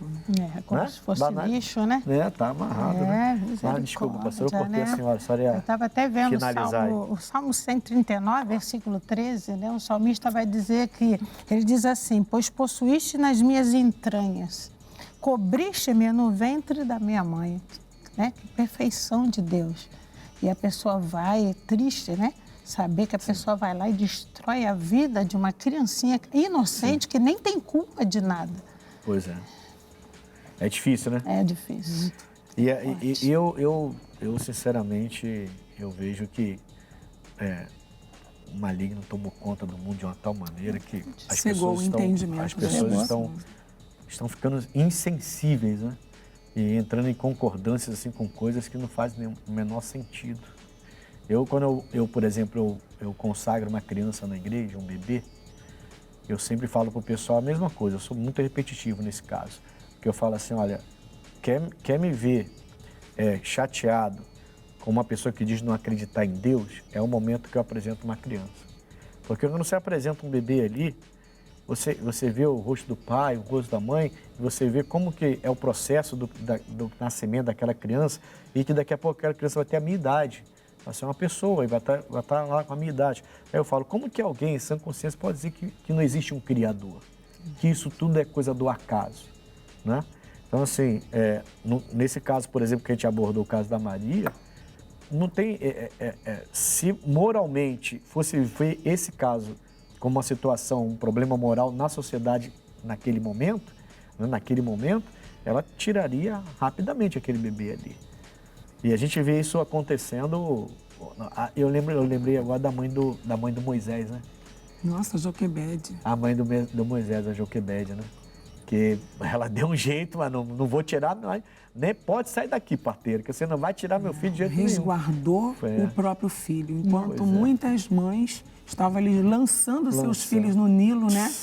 Como se fosse lixo, né? Tá amarrado, né? Desculpa, pastor, eu cortei a senhora ia eu estava até vendo o Salmo 139, versículo 13, né? O salmista vai dizer que, ele diz assim, pois possuíste nas minhas entranhas, cobriste-me no ventre da minha mãe, né? Que perfeição de Deus. E a pessoa vai, triste, né? Saber que a pessoa vai lá e destrói a vida de uma criancinha inocente que nem tem culpa de nada. Pois é. É difícil, né? É difícil. E eu sinceramente, eu vejo que o maligno tomou conta do mundo de uma tal maneira que as pessoas estão ficando insensíveis, né? E entrando em concordâncias assim, com coisas que não fazem o menor sentido. Quando eu, por exemplo, eu consagro uma criança na igreja, um bebê, eu sempre falo para o pessoal a mesma coisa, eu sou muito repetitivo nesse caso. Porque eu falo assim, olha, quer me ver chateado com uma pessoa que diz não acreditar em Deus, é o momento que eu apresento uma criança. Porque quando você apresenta um bebê ali, você vê o rosto do pai, o rosto da mãe, e você vê como que é o processo do nascimento daquela criança, e que daqui a pouco aquela criança vai ter a minha idade. Vai ser uma pessoa e vai estar lá com a minha idade. Aí eu falo, como que alguém em sã consciência pode dizer que não existe um Criador? Que isso tudo é coisa do acaso, né? Então, assim, nesse caso, por exemplo, que a gente abordou o caso da Maria, não tem... se moralmente fosse ver esse caso como uma situação, um problema moral na sociedade naquele momento, né, ela tiraria rapidamente aquele bebê ali. E a gente vê isso acontecendo. Eu lembrei agora da mãe do Moisés, né? Nossa, Joquebede. A mãe do Moisés, a Joquebede, né? Que ela deu um jeito, mas não vou tirar, nem pode sair daqui, parteiro, que você não vai tirar meu filho de jeito nenhum. Resguardou o próprio filho, enquanto muitas mães estavam ali lançando seus filhos no Nilo, né?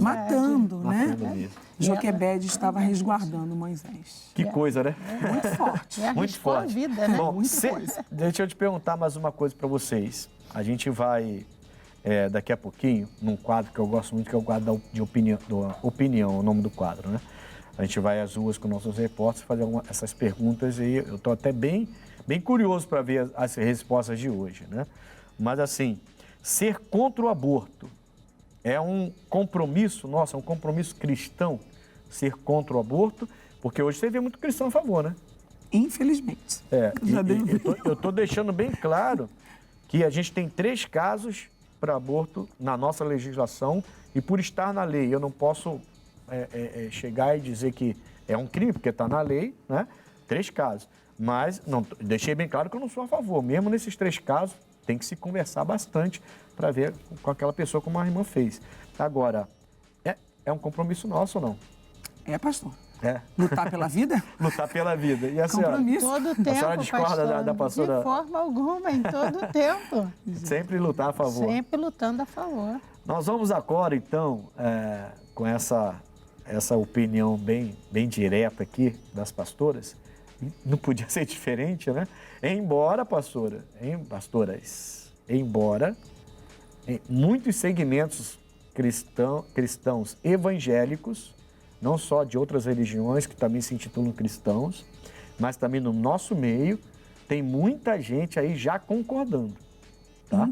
Matando, né? Joquebede estava resguardando Moisés. Que coisa, né? Muito forte. Muito forte. A vida, né? Bom, deixa eu te perguntar mais uma coisa para vocês. A gente vai, daqui a pouquinho, num quadro que eu gosto muito, que é o quadro de opinião, o nome do quadro, né? A gente vai às ruas com nossos repórteres fazer essas perguntas e eu estou até bem curioso para ver as respostas de hoje, né? Mas assim, ser contra o aborto é um compromisso nosso, é um compromisso cristão ser contra o aborto, porque hoje você vê muito cristão a favor, né? Infelizmente. Eu estou deixando bem claro que a gente tem 3 casos para aborto na nossa legislação e por estar na lei eu não posso chegar e dizer que é um crime, porque está na lei, né? 3 casos. Mas deixei bem claro que eu não sou a favor. Mesmo nesses 3 casos, tem que se conversar bastante para ver com aquela pessoa como a irmã fez. Agora, é um compromisso nosso ou não? Pastor. Lutar pela vida? Lutar pela vida. E a senhora? Compromisso. Todo tempo, A senhora discorda pastor, da pastora? De forma alguma, em todo tempo. Sempre lutar a favor. Sempre lutando a favor. Nós vamos agora, então, com essa opinião bem direta aqui das pastoras. Não podia ser diferente, né? Embora, pastoras, embora em muitos segmentos cristãos evangélicos, não só de outras religiões que também se intitulam cristãos, mas também no nosso meio, tem muita gente aí já concordando. Tá?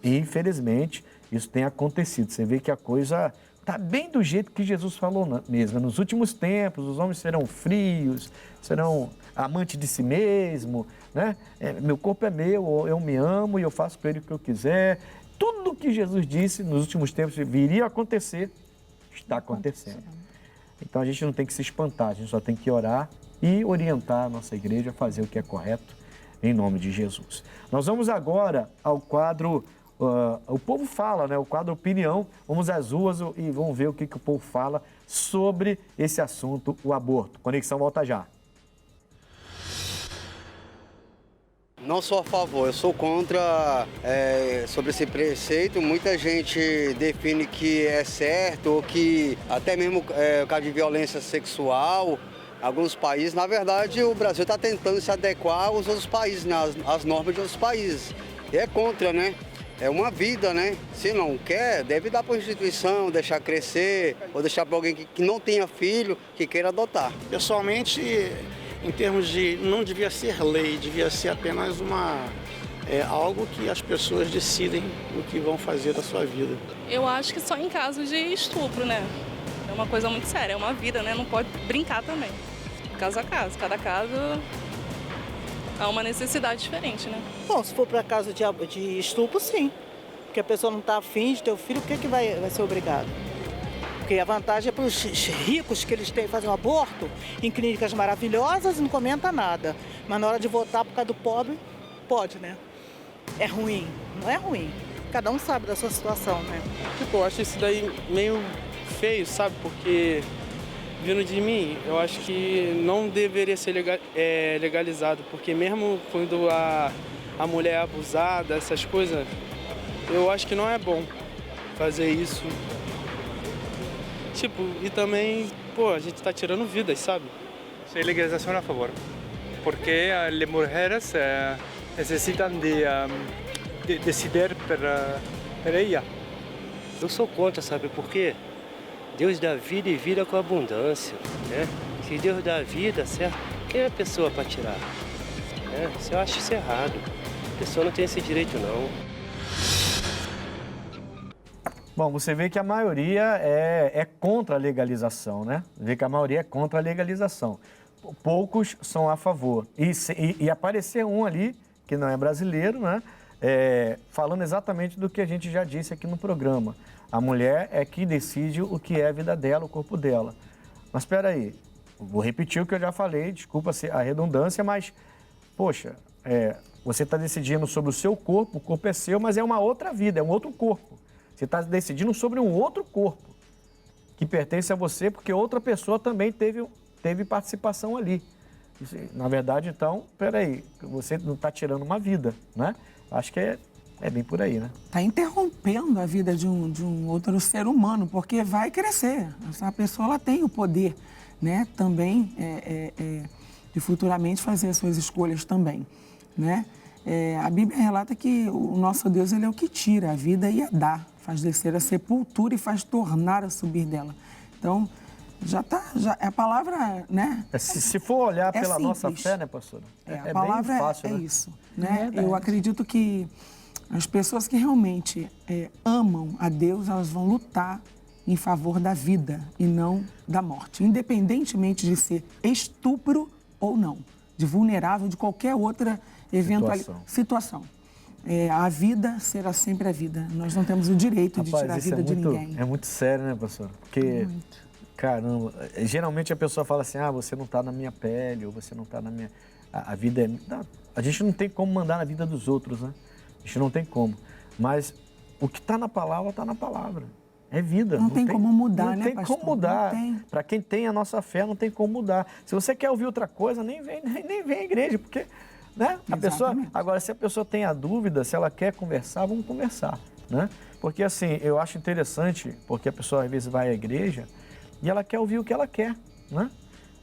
Infelizmente, isso tem acontecido. Você vê que a coisa está bem do jeito que Jesus falou mesmo. Nos últimos tempos, os homens serão frios, serão amantes de si mesmo, né? Meu corpo é meu, eu me amo e eu faço com ele o que eu quiser. Tudo que Jesus disse nos últimos tempos viria a acontecer, está acontecendo. Então a gente não tem que se espantar, a gente só tem que orar e orientar a nossa igreja a fazer o que é correto, em nome de Jesus. Nós vamos agora ao quadro, o povo fala, né? O quadro Opinião. Vamos às ruas e vamos ver o que o povo fala sobre esse assunto, o aborto. Conexão volta já. Não sou a favor, eu sou contra sobre esse preceito. Muita gente define que é certo, ou que até mesmo o caso de violência sexual, alguns países, na verdade o Brasil está tentando se adequar aos outros países, né, às normas de outros países. E é contra, né? É uma vida, né? Se não quer, deve dar para a instituição, deixar crescer, ou deixar para alguém que não tenha filho, que queira adotar. Pessoalmente, em termos de não devia ser lei, devia ser apenas algo que as pessoas decidem o que vão fazer da sua vida. Eu acho que só em caso de estupro, né? É uma coisa muito séria, é uma vida, né? Não pode brincar também. Caso a caso, cada caso há uma necessidade diferente, né? Bom, se for para caso de estupro, sim. Porque a pessoa não está afim de ter o filho, por que vai ser obrigado? Porque a vantagem é para os ricos que eles fazem um aborto em clínicas maravilhosas e não comenta nada. Mas na hora de votar por causa do pobre, pode, né? É ruim, não é ruim. Cada um sabe da sua situação, né? Eu acho isso daí meio feio, sabe? Porque, vindo de mim, eu acho que não deveria ser legalizado. Porque mesmo quando a mulher é abusada, essas coisas, eu acho que não é bom fazer isso. E também, a gente está tirando vidas, sabe? Soy legalización a favor, porque as mulheres necessitam de decidir por ela. Eu sou contra, sabe por quê? Deus dá vida e vida com abundância, né? Se Deus dá vida, certo? Quem é a pessoa para tirar? Eu acho isso errado. A pessoa não tem esse direito, não. Bom, você vê que a maioria é contra a legalização, né? Vê que a maioria é contra a legalização. Poucos são a favor. E apareceu um ali, que não é brasileiro, né? Falando exatamente do que a gente já disse aqui no programa. A mulher é que decide o que é a vida dela, o corpo dela. Mas espera aí, vou repetir o que eu já falei, desculpa a redundância, mas, poxa, você está decidindo sobre o seu corpo, o corpo é seu, mas é uma outra vida, é um outro corpo. Você está decidindo sobre um outro corpo que pertence a você, porque outra pessoa também teve participação ali. Na verdade, então, peraí, você não está tirando uma vida, né? Acho que é bem por aí, né? Está interrompendo a vida de um outro ser humano, porque vai crescer. Essa pessoa ela tem o poder, né? Também de futuramente fazer as suas escolhas também, né? A Bíblia relata que o nosso Deus ele é o que tira a vida e a dá, faz descer a sepultura e faz tornar a subir dela. Então, já a palavra, né? Se for olhar pela simples. Nossa fé, né, pastora? A palavra bem fácil, né? isso, né? Eu acredito que as pessoas que realmente amam a Deus, elas vão lutar em favor da vida e não da morte, independentemente de ser estupro ou não, de vulnerável, de qualquer outra situação. A vida será sempre a vida. Nós não temos o direito de tirar a vida de ninguém. É muito sério, né, pastor? Porque, caramba, geralmente a pessoa fala assim, você não está na minha pele, ou você não está na minha... A vida é... A gente não tem como mandar na vida dos outros, né? A gente não tem como. Mas o que está na palavra, está na palavra. É vida. Não tem como mudar, né, pastor? Não tem como mudar. Não tem. Para quem tem a nossa fé, não tem como mudar. Se você quer ouvir outra coisa, nem vem à igreja, porque, né? A pessoa, agora, se a pessoa tem a dúvida, se ela quer conversar, vamos conversar, né? Porque, assim, eu acho interessante, porque a pessoa, às vezes, vai à igreja e ela quer ouvir o que ela quer, né?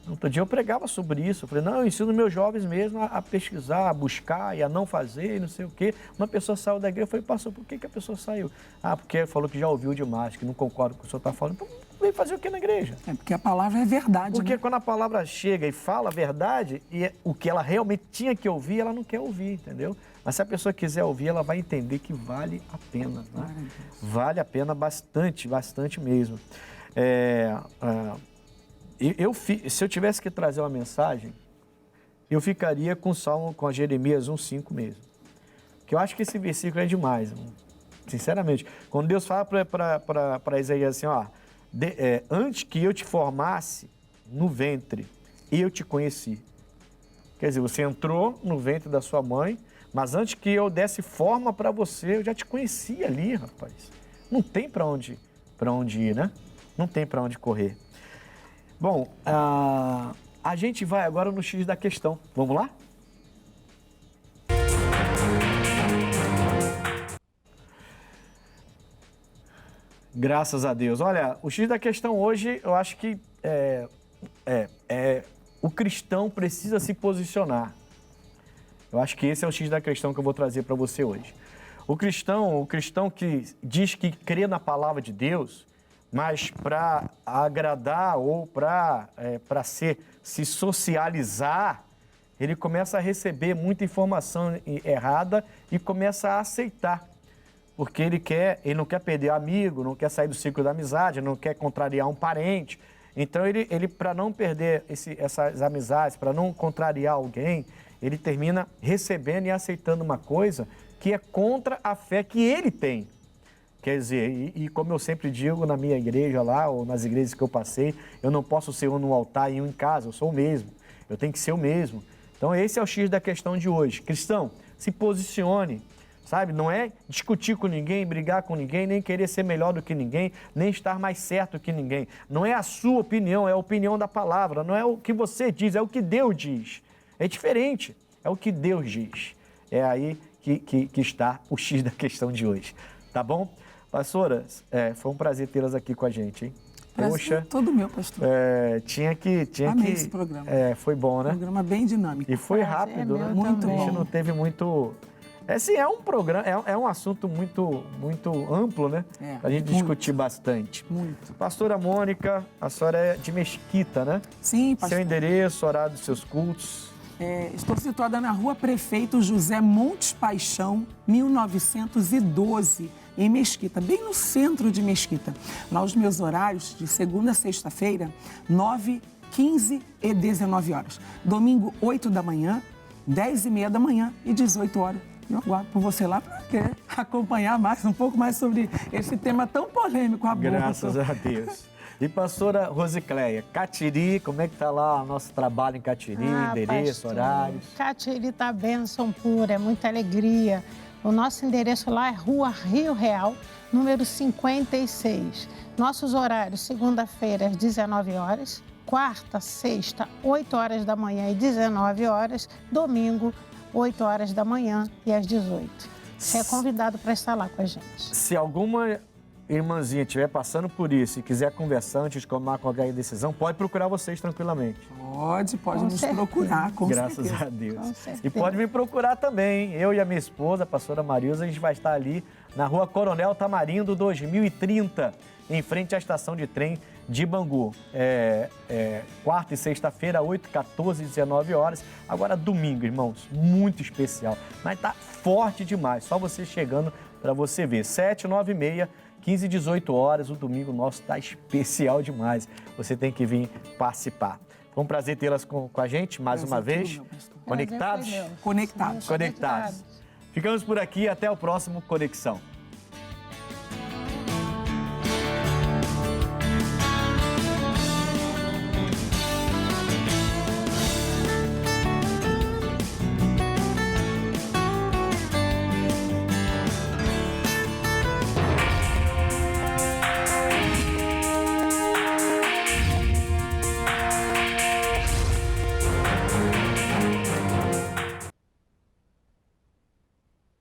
Outro dia eu pregava sobre isso. Eu falei, não, eu ensino meus jovens mesmo a pesquisar, a buscar e a não fazer e não sei o quê. Uma pessoa saiu da igreja, eu falei, pastor, por que a pessoa saiu? Ah, porque falou que já ouviu demais, que não concorda com o que o senhor está falando. Então, veio fazer o que na igreja? É porque a palavra é verdade, Porque né? quando a palavra chega e fala a verdade, e o que ela realmente tinha que ouvir, ela não quer ouvir, entendeu? Mas se a pessoa quiser ouvir, ela vai entender que vale a pena, né? Vale a pena bastante, bastante mesmo. Se eu tivesse que trazer uma mensagem, eu ficaria com a Jeremias 1,5 mesmo. Porque eu acho que esse versículo é demais, irmão. Sinceramente. Quando Deus fala para Isaías assim, ó, antes que eu te formasse no ventre, eu te conheci. Quer dizer, você entrou no ventre da sua mãe, mas antes que eu desse forma para você, eu já te conhecia ali, rapaz. Não tem para onde ir, né? Não tem para onde correr. Bom, a gente vai agora no X da questão. Vamos lá? Graças a Deus. Olha, o X da questão hoje, eu acho que o cristão precisa se posicionar. Eu acho que esse é o X da questão que eu vou trazer para você hoje. O cristão que diz que crê na palavra de Deus, mas para agradar ou para se socializar, ele começa a receber muita informação errada e começa a aceitar. Porque ele não quer perder amigo, não quer sair do ciclo da amizade, não quer contrariar um parente. Então, ele para não perder essas amizades, para não contrariar alguém, ele termina recebendo e aceitando uma coisa que é contra a fé que ele tem. Quer dizer, e como eu sempre digo na minha igreja lá, ou nas igrejas que eu passei, eu não posso ser um no altar e um em casa, eu sou o mesmo. Eu tenho que ser o mesmo. Então esse é o X da questão de hoje. Cristão, se posicione, sabe? Não é discutir com ninguém, brigar com ninguém, nem querer ser melhor do que ninguém, nem estar mais certo que ninguém. Não é a sua opinião, é a opinião da palavra. Não é o que você diz, é o que Deus diz. É diferente, é o que Deus diz. É aí que está o X da questão de hoje. Tá bom? Pastoras, foi um prazer tê-las aqui com a gente, hein? Poxa, todo meu, pastor. Amei esse programa. Foi bom, né? Programa bem dinâmico. E foi rápido, né? Muito bom. A gente bom. não teve muito... é um programa, é um assunto muito amplo, né? Pra gente discutir bastante. Muito. Pastora Mônica, a senhora é de Mesquita, né? Sim, pastor. Seu endereço, horário dos seus cultos. Estou situada na Rua Prefeito José Montes Paixão, 1912, em Mesquita, bem no centro de Mesquita. Lá os meus horários, de segunda a sexta-feira, 9, 15 e 19 horas. Domingo, 8 da manhã, 10 e meia da manhã e 18 horas. Eu aguardo por você lá para querer acompanhar um pouco mais sobre esse tema tão polêmico, aborto. Graças a Deus. E pastora Rosicléia, Catiri, como é que está lá o nosso trabalho em Catiri, endereço, pastor, horários? Catiri está bênção pura, é muita alegria. O nosso endereço lá é Rua Rio Real, número 56. Nossos horários, segunda-feira às 19 horas, quarta, sexta, 8 horas da manhã e 19 horas, domingo, 8 horas da manhã e às 18. Você é convidado para estar lá com a gente. Se alguma irmãzinha estiver passando por isso e quiser conversar antes de tomar qualquer decisão, pode procurar vocês tranquilamente. Pode nos procurar, com Graças certeza. a Deus. E pode me procurar também. Eu e a minha esposa, a pastora Marilza, a gente vai estar ali na Rua Coronel Tamarindo, 2030, em frente à estação de trem de Bangu. Quarta e sexta-feira, 8, 14 e 19 horas. Agora domingo, irmãos, muito especial. Mas tá forte demais, só você chegando para você ver. 7, 9 e meia, 15 e 18 horas, o domingo nosso tá especial demais. Você tem que vir participar. Foi um prazer tê-las com a gente mais uma vez. Conectados? Conectados. Ficamos por aqui, até o próximo Conexão.